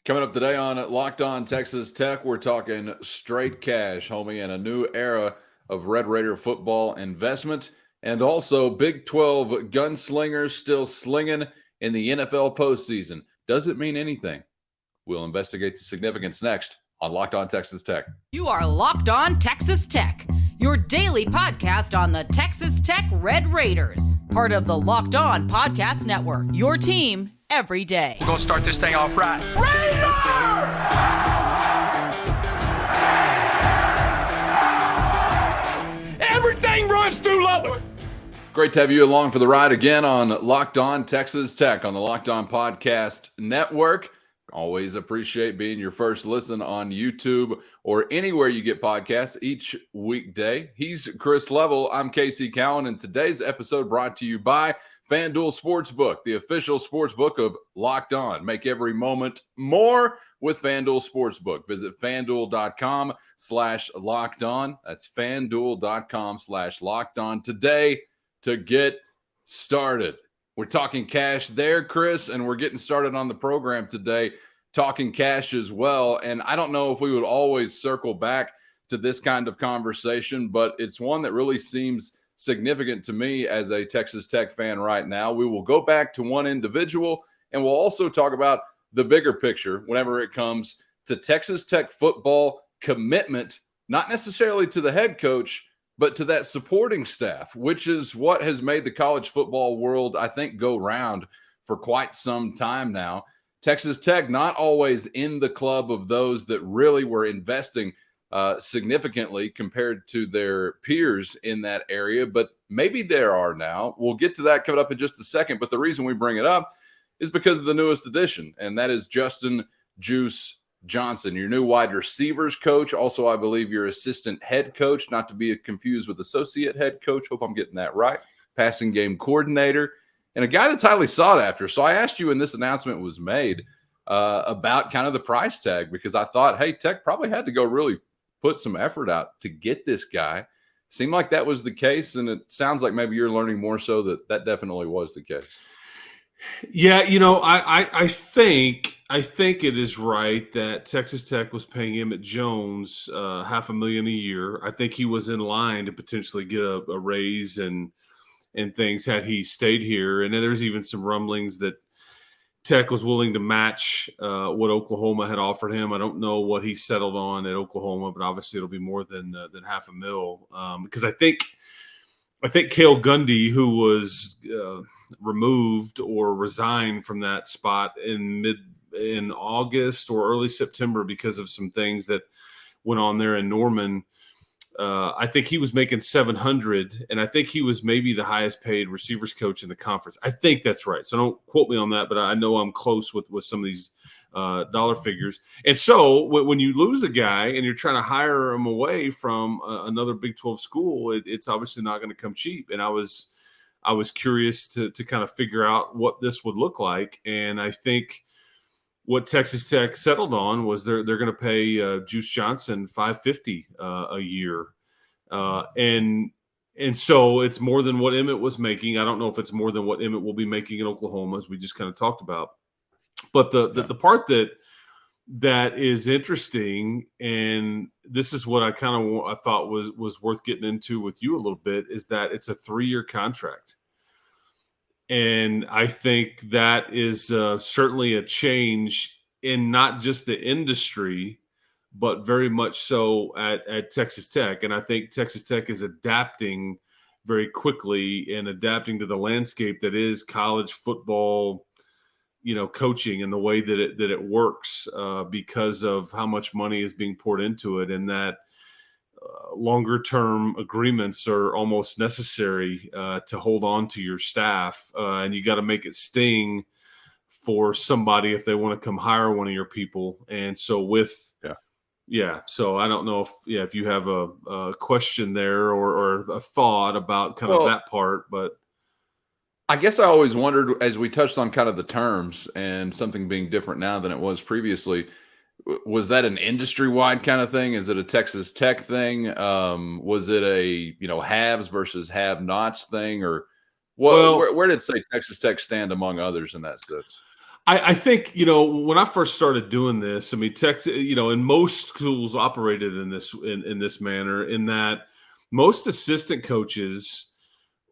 Coming up today on Locked On Texas Tech, we're talking straight cash, homie, and a new era of Red Raider football investment, and also Big 12 gunslingers still slinging in the NFL postseason. Does it mean anything? We'll investigate the significance next on Locked On Texas Tech. You are Locked On Texas Tech, your daily podcast on the Texas Tech Red Raiders, part of the Locked On Podcast Network, your team every day. We're going to start this thing off right. Everything runs through Lubbock. Great to have you along for the ride again on Locked On Texas Tech on the Locked On Podcast Network. Always appreciate being your first listen on YouTube or anywhere you get podcasts each weekday. He's Chris Level. I'm Casey Cowan, and today's episode brought to you by FanDuel Sportsbook, the official sportsbook of Locked On. Make every moment more with FanDuel Sportsbook. Visit FanDuel.com/Locked On. That's FanDuel.com/Locked On today to get started. We're talking cash there, Chris, and we're getting started on the program today talking cash as well. And I don't know if we would always circle back to this kind of conversation, but it's one that really seems significant to me as a Texas Tech fan right now. We will go back to one individual, and we'll also talk about the bigger picture whenever it comes to Texas Tech football commitment, not necessarily to the head coach, but to that supporting staff, which is what has made the college football world, I think, go round for quite some time now. Texas Tech not always in the club of those that really were investing significantly compared to their peers in that area, but maybe there are now. We'll get to that coming up in just a second, but the reason we bring it up is because of the newest addition, and that is Justin Juice Johnson, your new wide receivers coach. Also, I believe your assistant head coach, not to be confused with associate head coach. Hope I'm getting that right. Passing game coordinator, and a guy that's highly sought after. So I asked you when this announcement was made about kind of the price tag, because I thought, hey, Tech probably had to go really put some effort out to get this guy. Seemed like that was the case, and it sounds like maybe you're learning more so that that definitely was the case. Yeah, I think it is right that Texas Tech was paying Emmett Jones $500,000 a year. I think he was in line to potentially get a raise and things had he stayed here. And then there's even some rumblings that Tech was willing to match what Oklahoma had offered him. I don't know what he settled on at Oklahoma, but obviously it'll be more than $500,000 because I think Cale Gundy, who was removed or resigned from that spot in August or early September because of some things that went on there in Norman, I think he was making $700,000, and I think he was maybe the highest paid receivers coach in the conference. I think that's right. So don't quote me on that, but I know I'm close with some of these dollar figures. And so when you lose a guy and you're trying to hire him away from another Big 12 school, it's obviously not going to come cheap. And I was curious to kind of figure out what this would look like. And I think what Texas Tech settled on was they're going to pay Juice Johnson $550,000 a year. And so it's more than what Emmett was making. I don't know if it's more than what Emmett will be making in Oklahoma, as we just kind of talked about. But the part that is interesting, and this is what I thought was worth getting into with you a little bit, is that it's a 3-year contract. And I think that is certainly a change in not just the industry, but very much so at Texas Tech. And I think Texas Tech is adapting very quickly and adapting to the landscape that is college football, coaching and the way that it works because of how much money is being poured into it, and that longer term agreements are almost necessary to hold on to your staff, and you got to make it sting for somebody if they want to come hire one of your people. And so so I don't know if you have a question there or a thought about kind of that part, but I guess I always wondered, as we touched on kind of the terms and something being different now than it was previously, was that an industry-wide kind of thing? Is it a Texas Tech thing? Was it a haves versus have-nots thing, or where did it say Texas Tech stand among others in that sense? I think, when I first started doing this, I mean, Texas, and most schools operated in this manner, in that most assistant coaches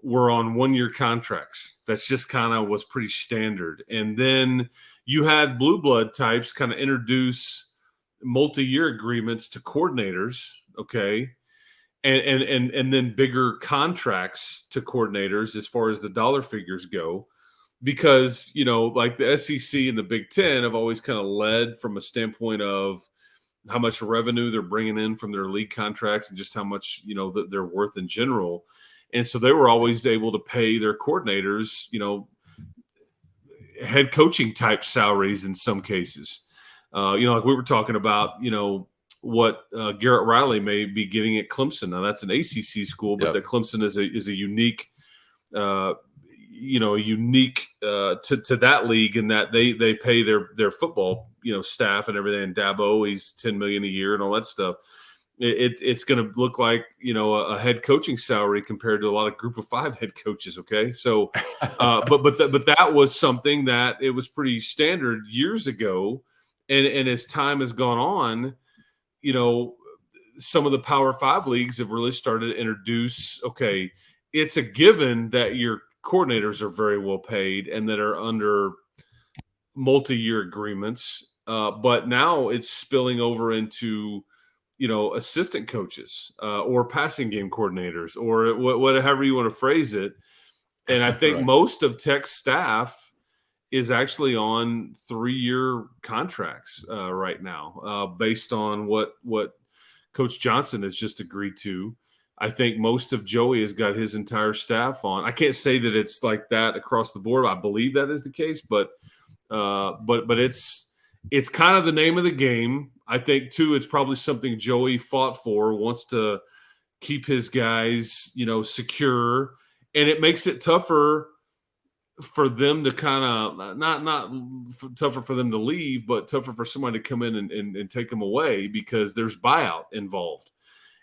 were on 1-year contracts. That's just kind of was pretty standard. And then you had blue blood types kind of introduce multi-year agreements to coordinators, okay, and then bigger contracts to coordinators as far as the dollar figures go. Because, like the SEC and the Big Ten have always kind of led from a standpoint of how much revenue they're bringing in from their league contracts and just how much, they're worth in general. And so they were always able to pay their coordinators, head coaching type salaries in some cases. Like we were talking about, what Garrett Riley may be getting at Clemson. Now that's an ACC school, but that Clemson is a unique unique to that league, in that they pay their football staff and everything. And Dabo, he's $10 million a year and all that stuff. It's going to look like a head coaching salary compared to a lot of Group of 5 head coaches. Okay, so but that was something that it was pretty standard years ago, and as time has gone on, some of the Power 5 leagues have really started to introduce. Okay, it's a given that your coordinators are very well paid and that are under multi-year agreements, but now it's spilling over into assistant coaches or passing game coordinators, or whatever you want to phrase it. And I think Right. most of Tech's staff is actually on 3-year contracts right now, based on what Coach Johnson has just agreed to. I think most of Joey has got his entire staff on. I can't say that it's like that across the board. I believe that is the case, but it's kind of the name of the game. I think too, it's probably something Joey fought for, wants to keep his guys, secure, and it makes it tougher for them to kind of not tougher for them to leave, but tougher for somebody to come in and take them away, because there's buyout involved.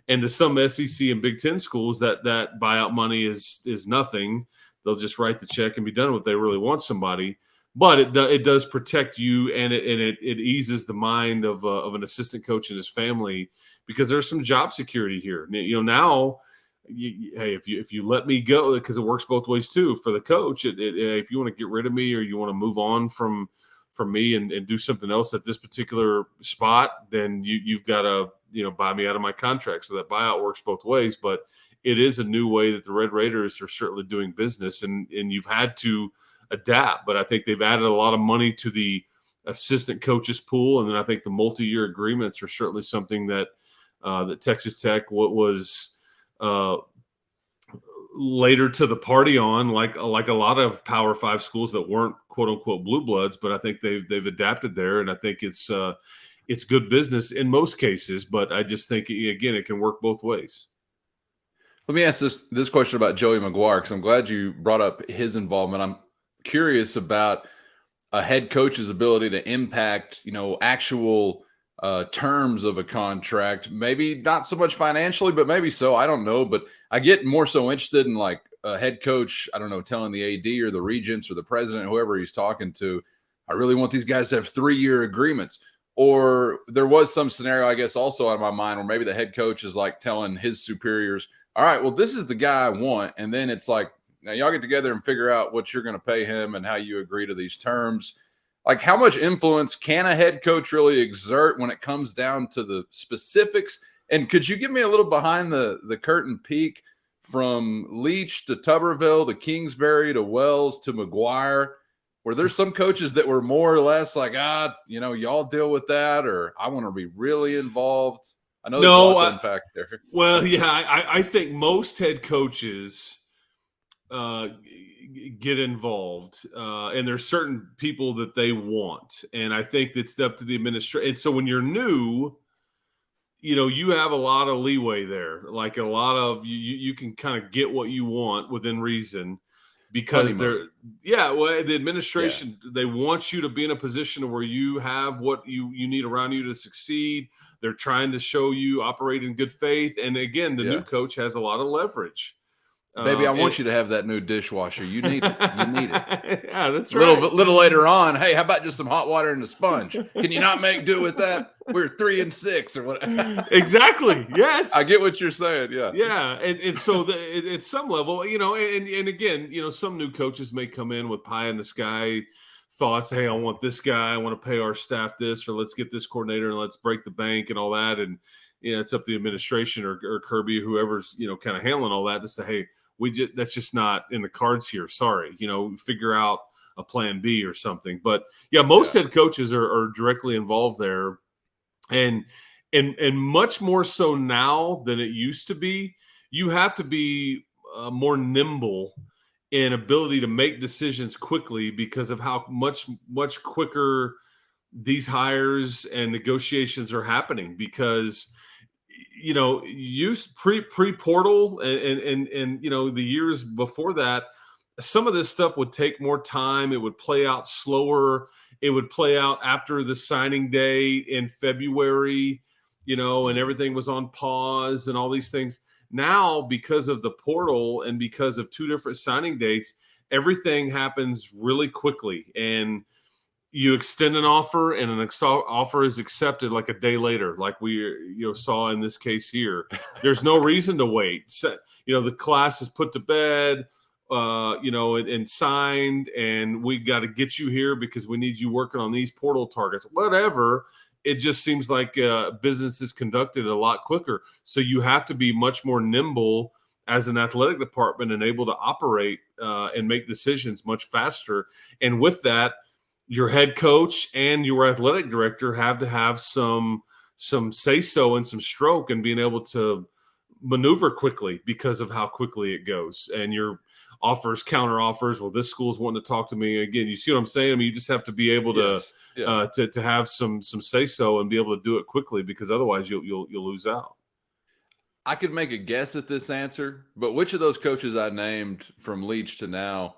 And to some SEC and Big Ten schools, that buyout money is nothing. They'll just write the check and be done with it. They really want somebody, but it does protect you, and it eases the mind of an assistant coach and his family, because there's some job security here. Now, hey, if you let me go, because it works both ways too for the coach. If you want to get rid of me, or you want to move on from me and do something else at this particular spot, then you've got to buy me out of my contract. So that buyout works both ways, but it is a new way that the Red Raiders are certainly doing business, and you've had to adapt. But I think they've added a lot of money to the assistant coaches pool, and then I think the multi-year agreements are certainly something that that Texas Tech was later to the party on, like a lot of Power 5 schools that weren't quote unquote blue bloods. But I think they've adapted there, and I think it's good business in most cases. But I just think, again, it can work both ways. Let me ask this question about Joey McGuire, because I'm glad you brought up his involvement. I'm curious about a head coach's ability to impact, actual terms of a contract. Maybe not so much financially, but maybe so. I don't know. But I get more so interested in like a head coach, I don't know, telling the AD or the regents or the president, whoever he's talking to, I really want these guys to have 3-year agreements. Or there was some scenario, I guess, also out of my mind, where maybe the head coach is like telling his superiors, all right, well, this is the guy I want. And then it's like, now y'all get together and figure out what you're going to pay him and how you agree to these terms. Like, how much influence can a head coach really exert when it comes down to the specifics? And could you give me a little behind the curtain peek from Leach to Tuberville to Kingsbury to Wells to McGuire? Were there some coaches that were more or less like, y'all deal with that, or I want to be really involved? I know there's a lot to unpack there. Well, yeah, I think most head coaches get involved, and there's certain people that they want, and I think it's up to the administration. And so when you're new, you have a lot of leeway there. Like a lot of you can kind of get what you want within reason, because the administration, they want you to be in a position where you have what you need around you to succeed. They're trying to show you operate in good faith. And again, the new coach has a lot of leverage. Baby, I want you to have that new dishwasher. You need it. You need it. Yeah, that's right. Little later on, hey, how about just some hot water and a sponge? Can you not make do with that? We're 3-6 or what? Exactly. Yes. I get what you're saying. Yeah. Yeah. And so at some level, and again, some new coaches may come in with pie in the sky thoughts. Hey, I want this guy. I want to pay our staff this, or let's get this coordinator and let's break the bank and all that. And, it's up to the administration or Kirby, whoever's, kind of handling all that to say, hey, that's just not in the cards here. Sorry, figure out a plan B or something. But yeah, most head coaches are directly involved there, and much more so now than it used to be. You have to be more nimble in ability to make decisions quickly because of how much quicker these hires and negotiations are happening. Because use pre-portal and the years before that, some of this stuff would take more time. It would play out slower. It would play out after the signing day in February, and everything was on pause and all these things. Now, because of the portal and because of two different signing dates, everything happens really quickly. And you extend an offer and an offer is accepted like a day later, like we saw in this case here. There's no reason to wait. So, the class is put to bed, and signed, and we got to get you here because we need you working on these portal targets, whatever. It just seems like business is conducted a lot quicker. So you have to be much more nimble as an athletic department and able to operate and make decisions much faster. And with that, your head coach and your athletic director have to have some say-so and some stroke and being able to maneuver quickly because of how quickly it goes. And your offers, counter offers, well, this school's wanting to talk to me again. You see what I'm saying? I mean, you just have to be able to have some say-so and be able to do it quickly, because otherwise you'll lose out. I could make a guess at this answer, but which of those coaches I named from Leach to now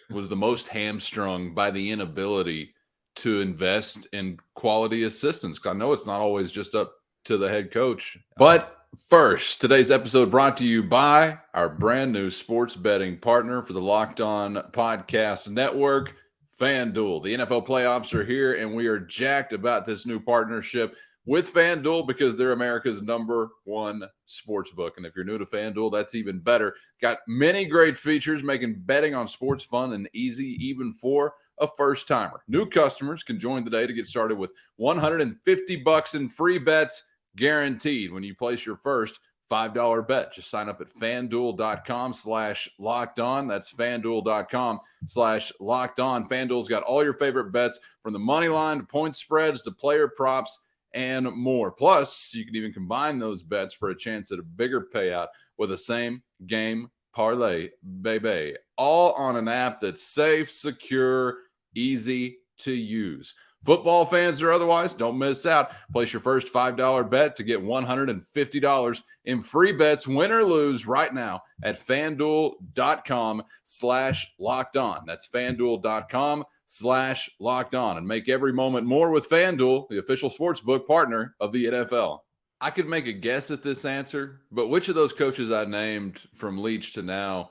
was the most hamstrung by the inability to invest in quality assistants? Because I know it's not always just up to the head coach. But first, today's episode brought to you by our brand new sports betting partner for the Locked On Podcast Network, FanDuel. The NFL playoffs are here, and we are jacked about this new partnership with FanDuel because they're America's #1 sports book. And if you're new to FanDuel, that's even better. Got many great features making betting on sports fun and easy, even for a first-timer. New customers can join today to get started with $150 in free bets guaranteed when you place your first $5 bet. Just sign up at FanDuel.com/lockedon. That's FanDuel.com/lockedon. FanDuel's got all your favorite bets from the money line to point spreads to player props and more. Plus, you can even combine those bets for a chance at a bigger payout with a same game parlay, baby. All on an app that's safe, secure, easy to use. Football fans or otherwise, don't miss out. Place your first $5 bet to get $150 in free bets, win or lose, right now at FanDuel.com/lockedon. That's FanDuel.com/lockedon. And make every moment more with FanDuel, the official sportsbook partner of the NFL. I could make a guess at this answer, but which of those coaches I named from Leach to now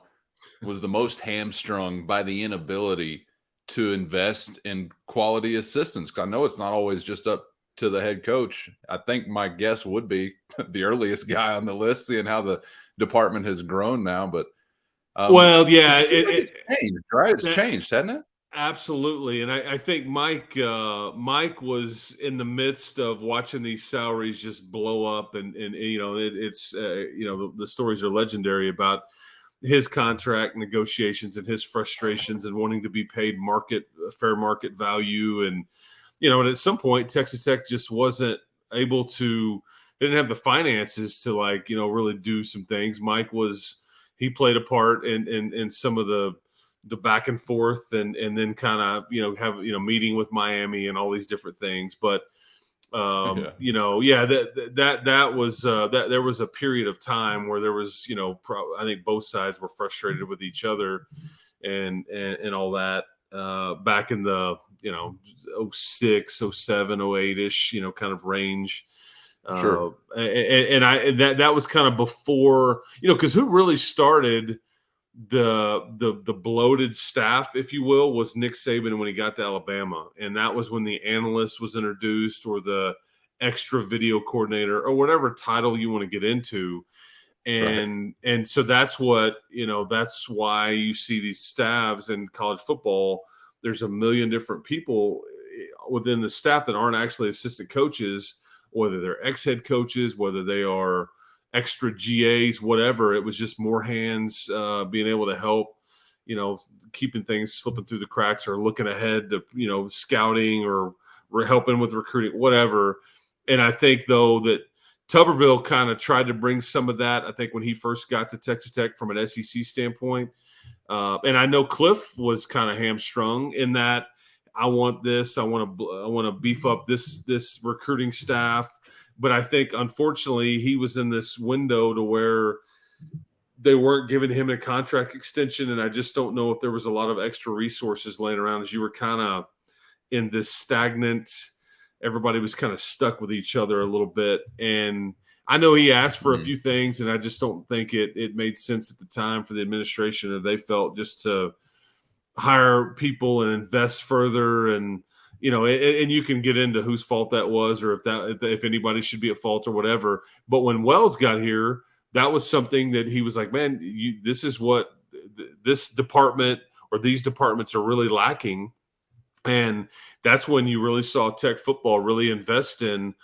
was the most hamstrung by the inability to invest in quality assistants? Because I know it's not always just up to the head coach. I think my guess would be the earliest guy on the list, seeing how the department has grown now. But it's changed, right? It's changed, hasn't it? Absolutely. And I think Mike was in the midst of watching these salaries just blow up, and the stories are legendary about his contract negotiations and his frustrations and wanting to be paid fair market value. And, and at some point, Texas Tech just wasn't able to, didn't have the finances to really do some things. He played a part in some of the back and forth and then kind of, have, meeting with Miami and all these different things. But, there was a period of time where there was, I think both sides were frustrated with each other and all that back in the, 06, 07, 08-ish, kind of range. Sure. That was kind of before, because who really started the bloated staff, if you will, was Nick Saban when he got to Alabama. And that was when the analyst was introduced, or the extra video coordinator, or whatever title you want to get into. And so that's what, that's why you see these staffs in college football. There's a million different people within the staff that aren't actually assistant coaches, whether they're ex-head coaches, whether they are extra GAs, whatever. It was just more hands being able to help, keeping things slipping through the cracks, or looking ahead to, scouting, or helping with recruiting, whatever. And I think, though, that Tuberville kind of tried to bring some of that, I think, when he first got to Texas Tech from an SEC standpoint. And I know Cliff was kind of hamstrung in that, I want this, I want to beef up this recruiting staff. But I think, unfortunately, he was in this window to where they weren't giving him a contract extension. And I just don't know if there was a lot of extra resources laying around, as you were kind of in this stagnant, everybody was kind of stuck with each other a little bit. And I know he asked for a few things, and I just don't think it made sense at the time for the administration, or they felt, just to hire people and invest further. And, and you can get into whose fault that was, or if anybody should be at fault or whatever. But when Wells got here, that was something that he was like, man, this is what this department or these departments are really lacking. And that's when you really saw Tech football really invest in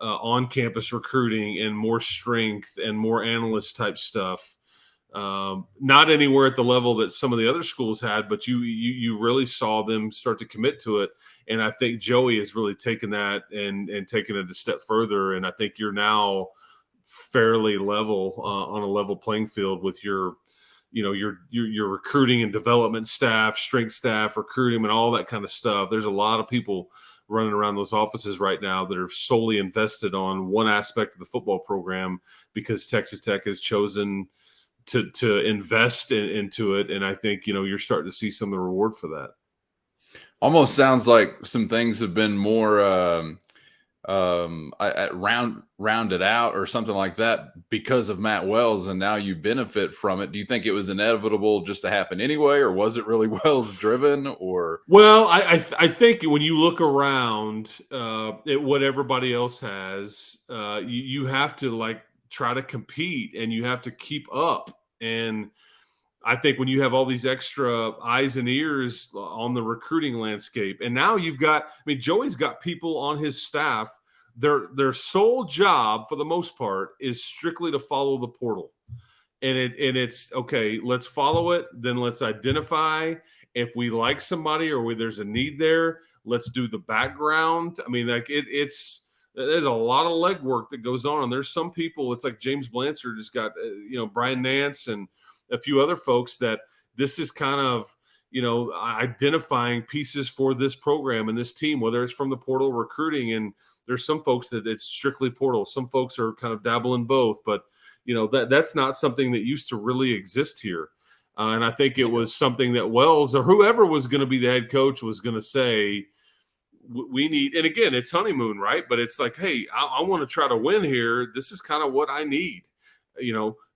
on-campus recruiting and more strength and more analyst type stuff. Not anywhere at the level that some of the other schools had, but you really saw them start to commit to it. And I think Joey has really taken that and taken it a step further. And I think you're now fairly level on a level playing field with your recruiting and development staff, strength staff, recruiting, and all that kind of stuff. There's a lot of people running around those offices right now that are solely invested on one aspect of the football program, because Texas Tech has chosen to invest into it. And I think, you're starting to see some of the reward for that. Almost sounds like some things have been more rounded out or something like that because of Matt Wells, and now you benefit from it. Do you think it was inevitable just to happen anyway, or was it really Wells driven? Or I think when you look around at what everybody else has, you have to try to compete, and you have to keep up. And I think when you have all these extra eyes and ears on the recruiting landscape, and now you've got, Joey's got people on his staff, their sole job for the most part is strictly to follow the portal. And it's okay, let's follow it. Then let's identify if we like somebody or there's a need there. Let's do the background. There's a lot of legwork that goes on. And there's some people, it's like James Blanchard has got, Brian Nance and a few other folks, that this is kind of, identifying pieces for this program and this team, whether it's from the portal recruiting. And there's some folks that it's strictly portal. Some folks are kind of dabbling both, but that's not something that used to really exist here. And I think it was something that Wells or whoever was going to be the head coach was going to say, we need, and again, it's honeymoon, right? But it's like, hey, I want to try to win here. This is kind of what I need.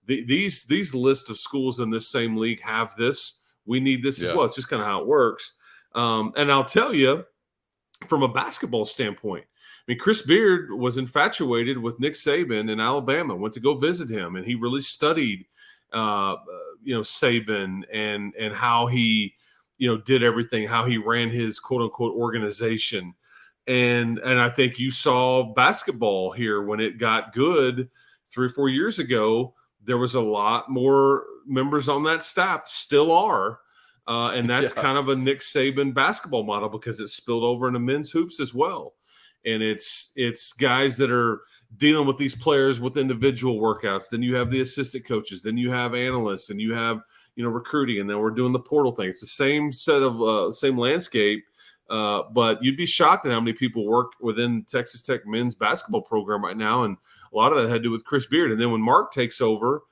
These list of schools in this same league have this. We need this as well. It's just kind of how it works. And I'll tell you, from a basketball standpoint, Chris Beard was infatuated with Nick Saban in Alabama, went to go visit him, and he really studied, Saban and how he, did everything, how he ran his quote unquote organization. And I think you saw basketball here when it got good 3 or 4 years ago. There was a lot more members on that staff, still are. And that's kind of a Nick Saban basketball model, because it spilled over into men's hoops as well. And it's guys that are dealing with these players with individual workouts. Then you have the assistant coaches. Then you have analysts, and you have, recruiting. And then we're doing the portal thing. It's the same set of same landscape. But you'd be shocked at how many people work within Texas Tech men's basketball program right now. And a lot of that had to do with Chris Beard. And then when Mark takes over,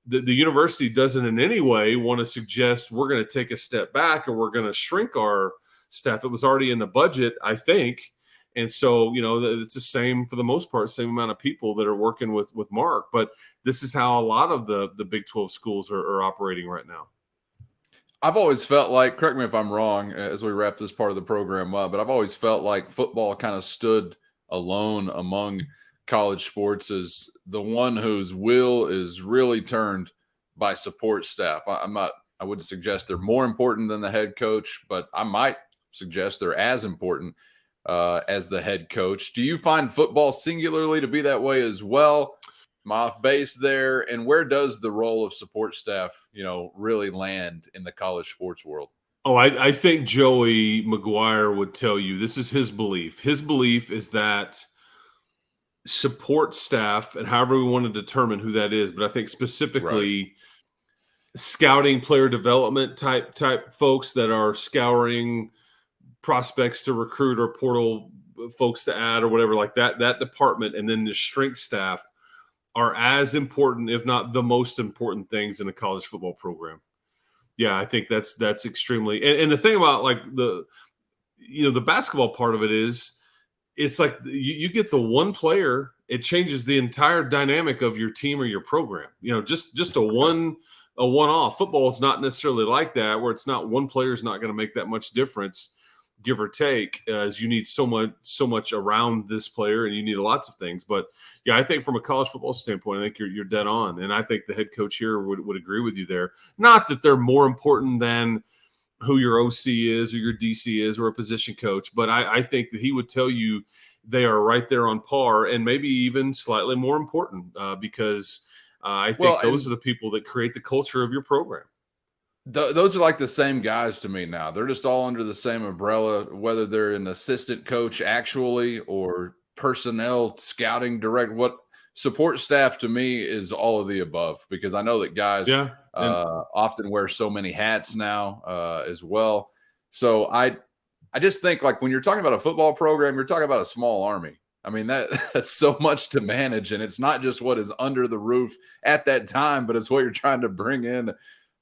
the university doesn't in any way want to suggest we're going to take a step back or we're going to shrink our staff. It was already in the budget, I think. And so, it's the same for the most part, same amount of people that are working with Mark. But this is how a lot of the Big 12 schools are operating right now. I've always felt like, correct me if I'm wrong as we wrap this part of the program up, but I've always felt like football kind of stood alone among college sports as the one whose will is really turned by support staff. I wouldn't suggest they're more important than the head coach, but I might suggest they're as important as the head coach. Do you find football singularly to be that way as well? Am I off base there? And where does the role of support staff, really land in the college sports world? Oh, I think Joey McGuire would tell you this is his belief. His belief is that support staff, and however we want to determine who that is, but I think specifically scouting, player development type folks that are scouring prospects to recruit or portal folks to add or whatever like that department, and then the strength staff are as important, if not the most important things in a college football program. Yeah, I think that's extremely. And the thing about like the basketball part of it is, it's like you get the one player, it changes the entire dynamic of your team or your program. Just a one-off. Football is not necessarily like that, where it's not one player is not going to make that much difference, give or take, as you need so much around this player, and you need lots of things. But yeah, I think from a college football standpoint, I think you're dead on, and I think the head coach here would agree with you there. Not that they're more important than who your OC is or your DC is or a position coach, but I think that he would tell you they are right there on par, and maybe even slightly more important because I think those are the people that create the culture of your program. Those are like the same guys to me now. They're just all under the same umbrella, whether they're an assistant coach actually or personnel scouting direct. What support staff to me is all of the above, because I know that guys often wear so many hats now as well. So I just think, like, when you're talking about a football program, you're talking about a small army. I mean, that's so much to manage, and it's not just what is under the roof at that time, but it's what you're trying to bring in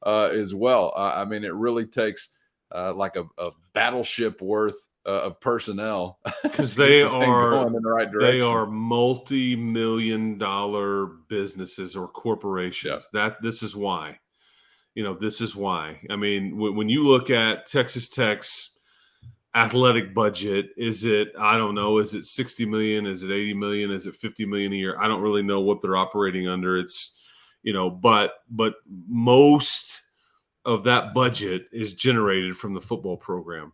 as well. I mean, it really takes like a battleship worth of personnel, because they are going in the right direction. They are multi-million-dollar businesses or corporations. This is why. This is why. I mean, when you look at Texas Tech's athletic budget, is it, I don't know, is it 60 million? Is it 80 million? Is it 50 million a year? I don't really know what they're operating under. It's, but most of that budget is generated from the football program.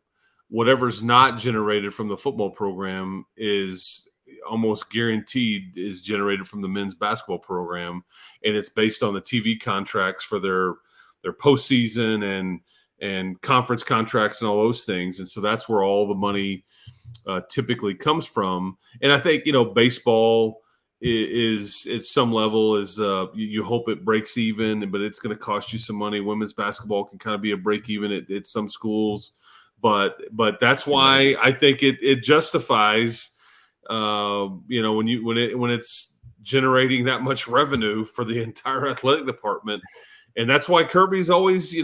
Whatever's not generated from the football program is almost guaranteed is generated from the men's basketball program, and it's based on the TV contracts for their postseason and conference contracts and all those things. And so that's where all the money typically comes from. And I think, baseball is at some level is you hope it breaks even, but it's going to cost you some money. Women's basketball can kind of be a break even at some schools, but that's why I think it justifies, when it's generating that much revenue for the entire athletic department. And that's why Kirby's always,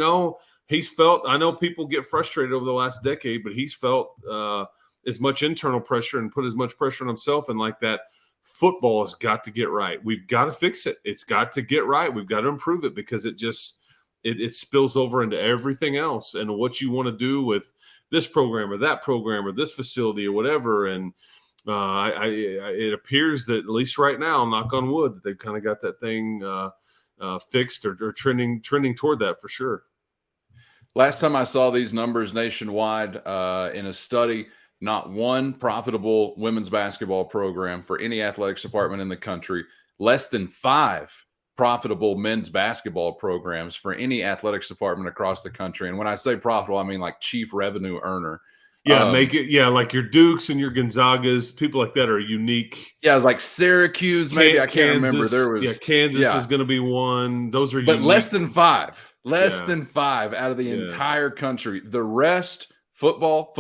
he's felt, I know people get frustrated over the last decade, but he's felt as much internal pressure and put as much pressure on himself, and like that. Football has got to get right. We've got to fix it. It's got to get right. We've got to improve it, because it spills over into everything else and what you want to do with this program or that program or this facility or whatever. And it appears that, at least right now, knock on wood, that they've kind of got that thing fixed or trending toward that for sure. Last time I saw these numbers nationwide in a study, not one profitable women's basketball program for any athletics department in the country, less than 5 profitable men's basketball programs for any athletics department across the country. And when I say profitable, I mean like chief revenue earner. Yeah, like your Dukes and your Gonzagas, people like that are unique. Yeah, it was like Syracuse, maybe. I can't remember. There was Kansas is going to be one. Those are but unique. less than 5 out of the entire country. The rest, football.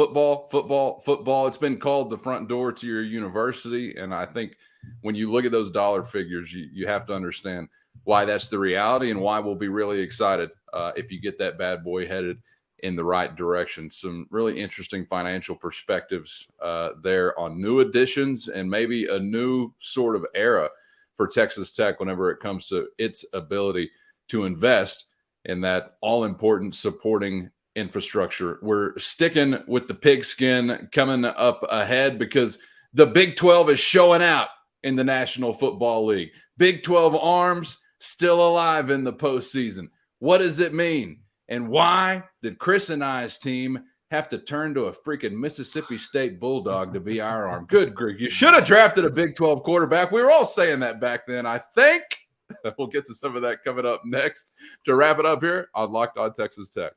It's been called the front door to your university. And I think when you look at those dollar figures, you have to understand why that's the reality, and why we'll be really excited if you get that bad boy headed in the right direction. Some really interesting financial perspectives there on new additions and maybe a new sort of era for Texas Tech whenever it comes to its ability to invest in that all-important supporting infrastructure. We're sticking with the pigskin coming up ahead because the Big 12 is showing out in the National Football League. Big 12 arms still alive in the postseason. What does it mean? And why did Chris and I's team have to turn to a freaking Mississippi State Bulldog to be our arm? Good grief. You should have drafted a Big 12 quarterback. We were all saying that back then, I think. We'll get to some of that coming up next. To wrap it up here on Locked On Texas Tech.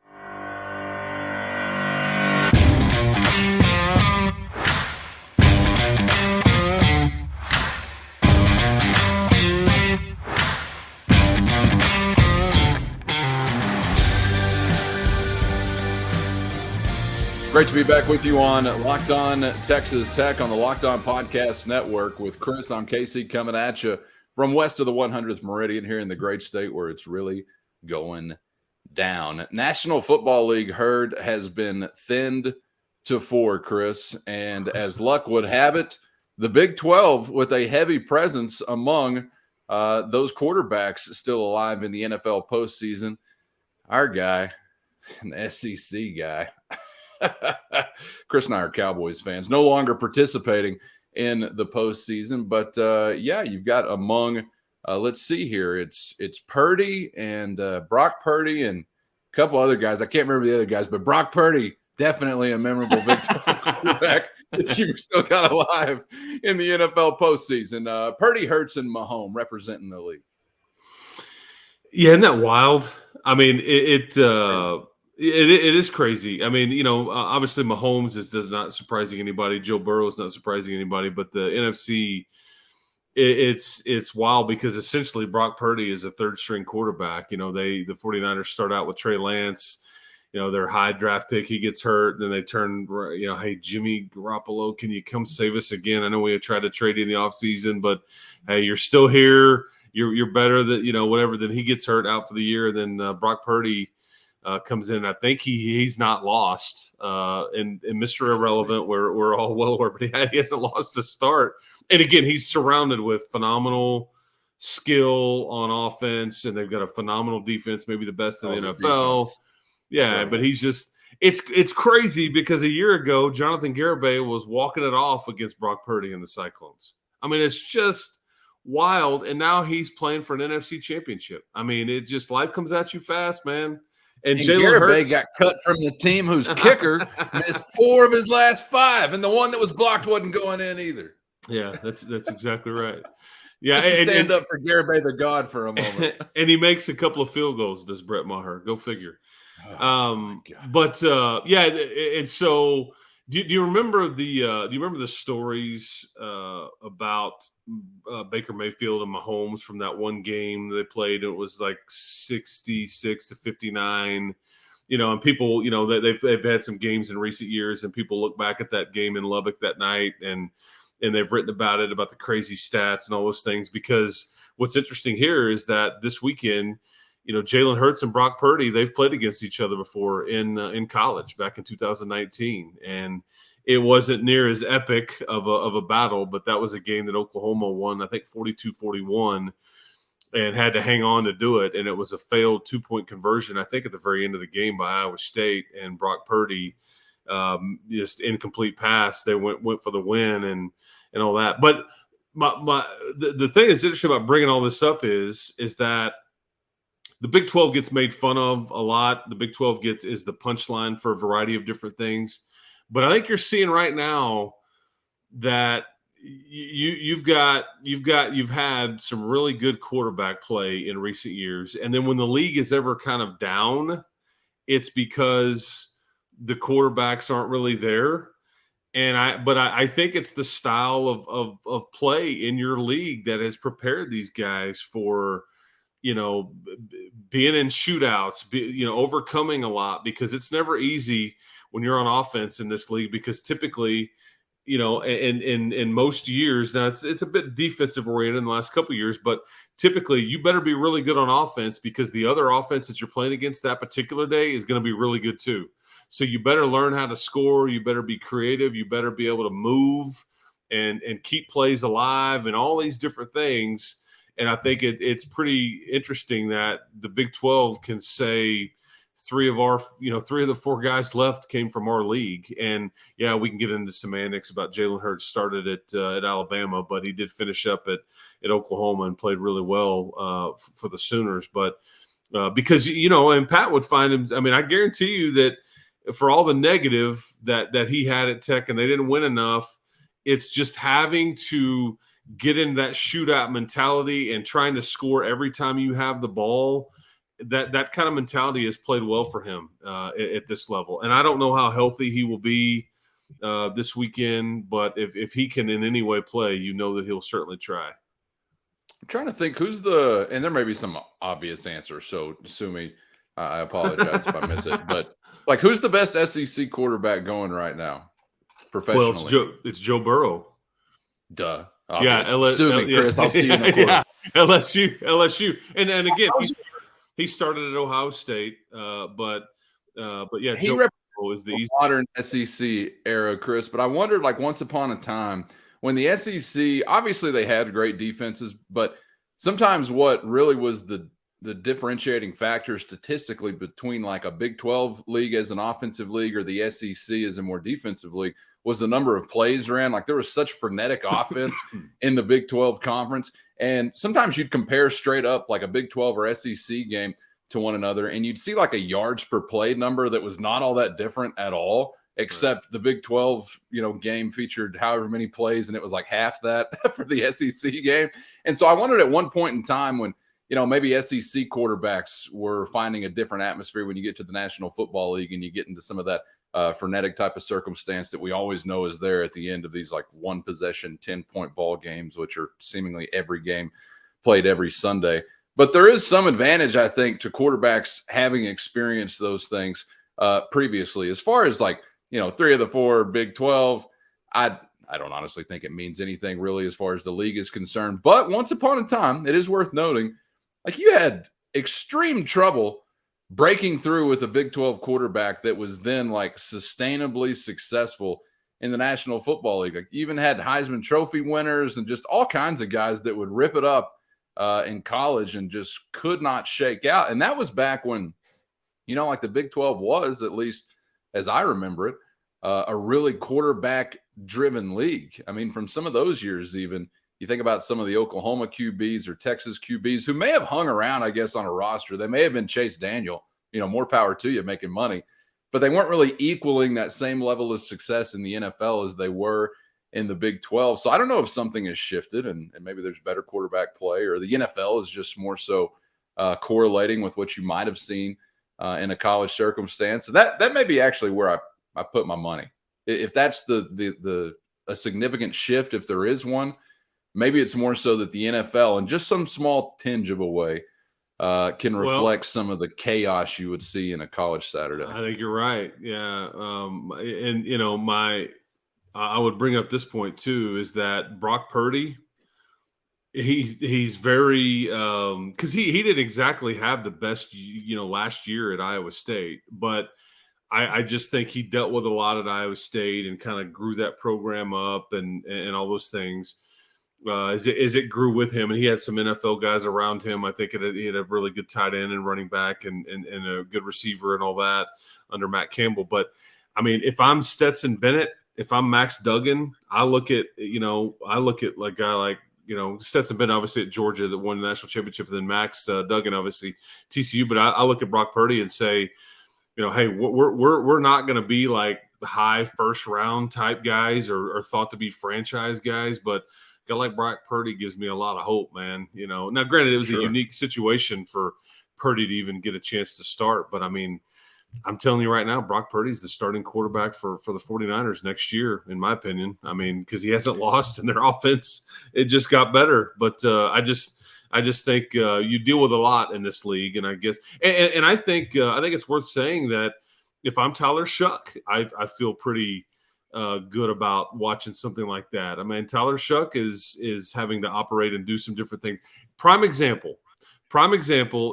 Great to be back with you on Locked On Texas Tech on the Locked On Podcast Network with Chris. I'm Casey coming at you from west of the 100th Meridian here in the great state where it's really going down. National Football League herd has been thinned to 4, Chris. And as luck would have it, the Big 12 with a heavy presence among those quarterbacks still alive in the NFL postseason. Our guy, an SEC guy, Chris and I are Cowboys fans, no longer participating in the postseason. But yeah, you've got among, let's see here, it's Purdy and Brock Purdy and a couple other guys. I can't remember the other guys, but Brock Purdy, definitely a memorable Big 12 quarterback that you've still got alive in the NFL postseason. Purdy, Hurts, and Mahomes representing the league. Yeah, isn't that wild? I mean, it is crazy. I mean, you know, obviously Mahomes is not surprising anybody. Joe Burrow is not surprising anybody. But the NFC, it's wild because essentially Brock Purdy is a third-string quarterback. You know, the 49ers start out with Trey Lance. You know, their high draft pick, he gets hurt. And then they turn, you know, hey, Jimmy Garoppolo, can you come save us again? I know we had tried to trade you in the offseason, but, hey, you're still here. You're better than, you know, whatever. Then he gets hurt out for the year. Then Brock Purdy comes in. I think he's not lost. And Mr. Irrelevant, we're all well aware, but he hasn't lost to start. And again, he's surrounded with phenomenal skill on offense, and they've got a phenomenal defense, maybe the best in the NFL. Defense. Yeah, but he's just it's crazy because a year ago, Jonathan Garibay was walking it off against Brock Purdy and the Cyclones. I mean, it's just wild. And now he's playing for an NFC Championship. I mean, it just life comes at you fast, man. And Jalen Hurts got cut from the team whose kicker missed 4 of his last 5, and the one that was blocked wasn't going in either. Yeah, that's exactly right. Yeah, just to stand up for Garibay the God for a moment. And he makes a couple of field goals, does Brett Maher. Go figure. Yeah, and so do you remember the stories about Baker Mayfield and Mahomes from that one game they played? It was like 66-59, you know, and people, you know, they've had some games in recent years, and people look back at that game in Lubbock that night, and they've written about it, about the crazy stats and all those things. Because what's interesting here is that this weekend, you know, Jalen Hurts and Brock Purdy, they've played against each other before in college back in 2019. And it wasn't near as epic of a battle, but that was a game that Oklahoma won, I think 42-41, and had to hang on to do it. And it was a failed 2-point conversion, I think, at the very end of the game by Iowa State. And Brock Purdy, just incomplete pass, they went for the win and all that. But the thing that's interesting about bringing all this up is that the Big 12 gets made fun of a lot. The Big 12 is the punchline for a variety of different things. But I think you're seeing right now that you've had some really good quarterback play in recent years. And then when the league is ever kind of down, it's because the quarterbacks aren't really there. And I think it's the style of play in your league that has prepared these guys for, you know, being in shootouts, you know, overcoming a lot, because it's never easy when you're on offense in this league, because typically, you know, in most years, now it's a bit defensive oriented in the last couple of years, but typically you better be really good on offense, because the other offense that you're playing against that particular day is going to be really good too. So you better learn how to score. You better be creative. You better be able to move and keep plays alive and all these different things. And I think it's pretty interesting that the Big 12 can say three of the four guys left came from our league. And yeah, we can get into semantics about Jalen Hurts started at Alabama, but he did finish up at Oklahoma and played really well for the Sooners. But because, and Pat would find him, I mean, I guarantee you that for all the negative that he had at Tech and they didn't win enough, it's just having to get in that shootout mentality and trying to score every time you have the ball. That kind of mentality has played well for him at this level. And I don't know how healthy he will be this weekend, but if he can in any way play, that he'll certainly try. I'm trying to think and there may be some obvious answer, so sue me. I apologize if I miss it. But, who's the best SEC quarterback going right now professionally? Well, it's Joe Burrow. Duh. Obvious. Yeah, sue me, Chris. I'll see you in the corner. Yeah, LSU. And again, he started at Ohio State, but yeah, he Joe Burrow is the modern SEC era, Chris. But I wondered, once upon a time when the SEC, obviously they had great defenses, but sometimes what really was the differentiating factor statistically between a Big 12 league as an offensive league or the SEC as a more defensive league was the number of plays ran. There was such frenetic offense in the Big 12 conference. And sometimes you'd compare straight up a Big 12 or SEC game to one another, and you'd see a yards per play number that was not all that different at all, except the Big 12, game featured however many plays, and it was half that for the SEC game. And so I wondered at one point in time when, maybe SEC quarterbacks were finding a different atmosphere when you get to the National Football League and you get into some of that frenetic type of circumstance that we always know is there at the end of these one possession, 10-point ball games, which are seemingly every game played every Sunday. But there is some advantage, I think, to quarterbacks having experienced those things previously. As far as 3 of the 4 Big 12, I don't honestly think it means anything really as far as the league is concerned. But once upon a time, it is worth noting, you had extreme trouble breaking through with a Big 12 quarterback that was then sustainably successful in the National Football League. You even had Heisman Trophy winners and just all kinds of guys that would rip it up in college and just could not shake out. And that was back when, the Big 12 was, at least as I remember it, a really quarterback-driven league. I mean, from some of those years even, you think about some of the Oklahoma QBs or Texas QBs who may have hung around, I guess, on a roster. They may have been Chase Daniel, more power to you, making money. But they weren't really equaling that same level of success in the NFL as they were in the Big 12. So I don't know if something has shifted and maybe there's better quarterback play, or the NFL is just more so correlating with what you might have seen in a college circumstance. So that may be actually where I put my money. If that's a significant shift, if there is one, maybe it's more so that the NFL, in just some small tinge of a way, can reflect some of the chaos you would see in a college Saturday. I think you're right. Yeah. I would bring up this point too, is that Brock Purdy, he's very, cause he didn't exactly have the best, last year at Iowa State, but I just think he dealt with a lot at Iowa State and kind of grew that program up and all those things. As it grew with him, and he had some NFL guys around him. I think he had a really good tight end and running back and a good receiver and all that under Matt Campbell. But I mean, if I'm Stetson Bennett, if I'm Max Duggan, I look at a guy like Stetson Bennett, obviously at Georgia that won the national championship, and then Max Duggan, obviously TCU. But I look at Brock Purdy and say, hey, we're not going to be high first round type guys or thought to be franchise guys, but guy like Brock Purdy gives me a lot of hope, man. Now granted, it was a unique situation for Purdy to even get a chance to start, but I mean, I'm telling you right now, Brock Purdy's the starting quarterback for the 49ers next year, in my opinion. I mean, because he hasn't lost in their offense. It just got better. But I just think you deal with a lot in this league, and I guess and I think it's worth saying that if I'm Tyler Shuck, I feel pretty good about watching something like that. I mean, Tyler Shuck is having to operate and do some different things. Prime example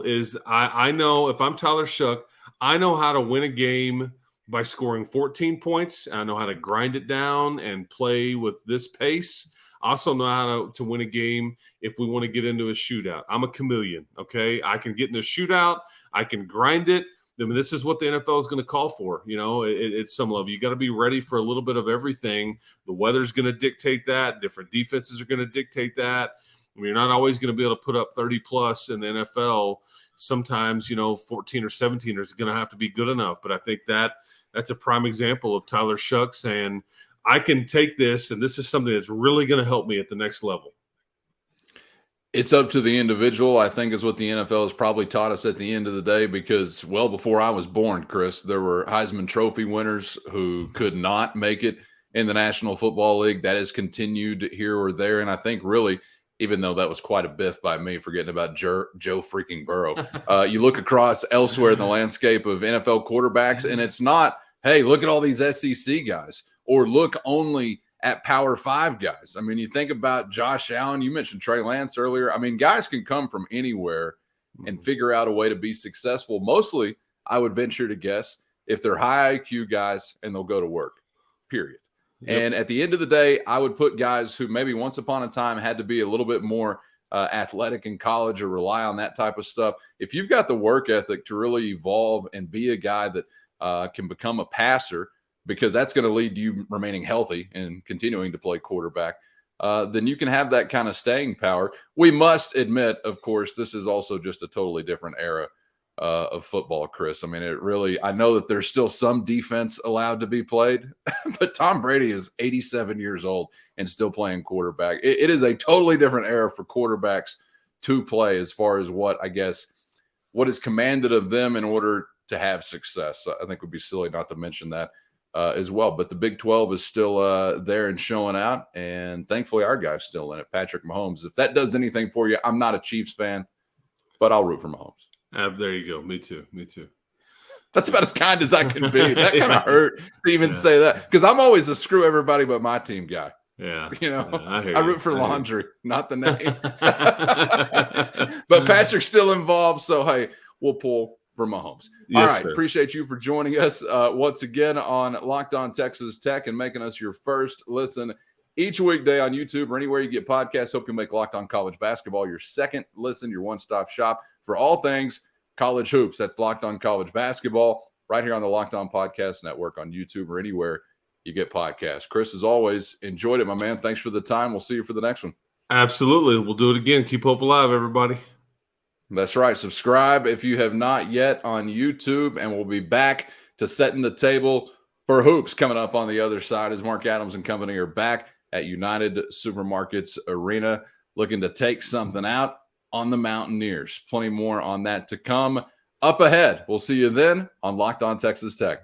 is I know if I'm Tyler Shuck, I know how to win a game by scoring 14 points. I know how to grind it down and play with this pace. I also know how to win a game if we want to get into a shootout. I'm a chameleon, okay? I can get in a shootout. I can grind it. I mean, this is what the NFL is going to call for, at some level. You got to be ready for a little bit of everything. The weather's going to dictate that. Different defenses are going to dictate that. I mean, you're not always going to be able to put up 30-plus in the NFL. Sometimes, 14 or 17 is going to have to be good enough. But I think that's a prime example of Tyler Shuck saying, I can take this, and this is something that's really going to help me at the next level. It's up to the individual, I think, is what the NFL has probably taught us at the end of the day, because well before I was born, Chris, there were Heisman Trophy winners who could not make it in the National Football League. That has continued here or there, and I think really, even though that was quite a biff by me forgetting about Joe freaking Burrow, you look across elsewhere in the landscape of NFL quarterbacks, and it's not, hey, look at all these SEC guys, or look only at Power 5 guys. I mean, you think about Josh Allen, you mentioned Trey Lance earlier. I mean, guys can come from anywhere and figure out a way to be successful. Mostly, I would venture to guess, if they're high IQ guys and they'll go to work, period. Yep. And at the end of the day, I would put guys who maybe once upon a time had to be a little bit more athletic in college or rely on that type of stuff. If you've got the work ethic to really evolve and be a guy that can become a passer, because that's going to lead to you remaining healthy and continuing to play quarterback, then you can have that kind of staying power. We must admit, of course, this is also just a totally different era of football, Chris. I mean, I know that there's still some defense allowed to be played, but Tom Brady is 87 years old and still playing quarterback. It is a totally different era for quarterbacks to play, as far as what is commanded of them in order to have success. I think it would be silly not to mention that as well. But the Big 12 is still there and showing out, and thankfully our guy's still in it, Patrick Mahomes. If that does anything for you, I'm not a Chiefs fan, but I'll root for Mahomes. There you go. Me too. That's about as kind as I can be. That kind of hurt to even say that, because I'm always a screw everybody but my team guy. Yeah. I root for laundry, not the name. But Patrick's still involved, so hey, we'll pull for Mahomes. All right. Sir. Appreciate you for joining us once again on Locked On Texas Tech and making us your first listen each weekday on YouTube or anywhere you get podcasts. Hope you make Locked On College Basketball your second listen, your one-stop shop for all things college hoops. That's Locked On College Basketball right here on the Locked On Podcast Network on YouTube or anywhere you get podcasts. Chris, as always, enjoyed it, my man. Thanks for the time. We'll see you for the next one. Absolutely. We'll do it again. Keep hope alive, everybody. That's right. Subscribe if you have not yet on YouTube, and we'll be back to setting the table for hoops coming up on the other side as Mark Adams and company are back at United Supermarkets Arena looking to take something out on the Mountaineers. Plenty more on that to come up ahead. We'll see you then on Locked On Texas Tech.